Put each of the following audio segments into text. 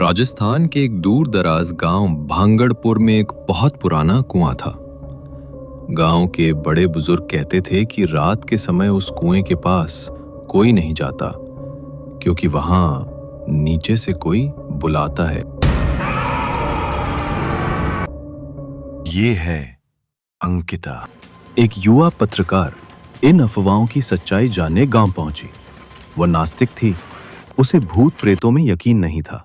राजस्थान के एक दूर दराज गांव भांगड़पुर में एक बहुत पुराना कुआं था। गांव के बड़े बुजुर्ग कहते थे कि रात के समय उस कुएं के पास कोई नहीं जाता, क्योंकि वहां नीचे से कोई बुलाता है। ये है अंकिता। एक युवा पत्रकार इन अफवाहों की सच्चाई जानने गांव पहुंची। वह नास्तिक थी, उसे भूत प्रेतों में यकीन नहीं था।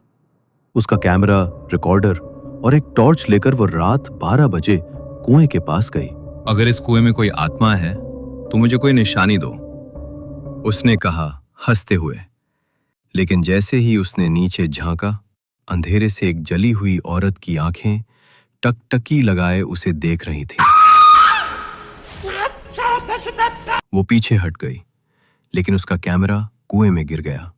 उसका कैमरा, रिकॉर्डर और एक टॉर्च लेकर वो रात 12 बजे कुएं के पास गई। अगर इस कुएं में कोई आत्मा है तो मुझे कोई निशानी दो, उसने कहा हंसते हुए। लेकिन जैसे ही उसने नीचे झांका, अंधेरे से एक जली हुई औरत की आंखें टकटकी लगाए उसे देख रही थी। वो पीछे हट गई, लेकिन उसका कैमरा कुएं में गिर गया।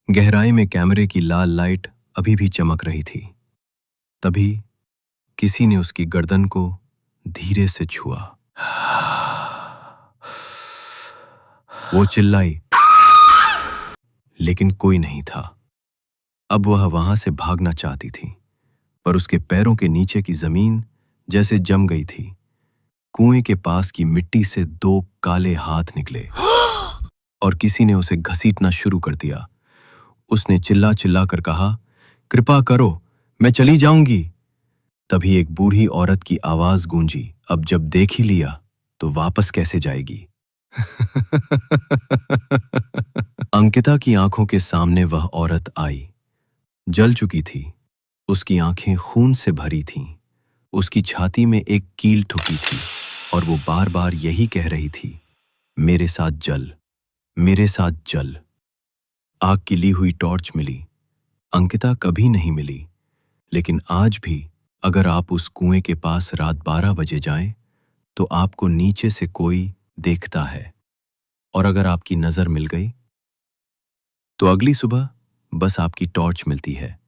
गहराई में कैमरे की लाल लाइट अभी भी चमक रही थी। तभी किसी ने उसकी गर्दन को धीरे से छुआ। वो चिल्लाई, लेकिन कोई नहीं था। अब वह वहां से भागना चाहती थी, पर उसके पैरों के नीचे की जमीन जैसे जम गई थी। कुएं के पास की मिट्टी से 2 काले हाथ निकले और किसी ने उसे घसीटना शुरू कर दिया। उसने चिल्ला चिल्ला कर कहा, कृपा करो, मैं चली जाऊंगी। तभी एक बूढ़ी औरत की आवाज गूंजी, अब जब देख ही लिया तो वापस कैसे जाएगी। अंकिता की आंखों के सामने वह औरत आई। जल चुकी थी, उसकी आंखें खून से भरी थीं। उसकी छाती में एक कील ठुकी थी और वो बार बार यही कह रही थी, मेरे साथ जल, मेरे साथ जल। आग की ली हुई टॉर्च मिली। अंकिता कभी नहीं मिली, लेकिन आज भी अगर आप उस कुएं के पास रात 12 बजे जाएं, तो आपको नीचे से कोई देखता है। और अगर आपकी नजर मिल गई, तो अगली सुबह बस आपकी टॉर्च मिलती है।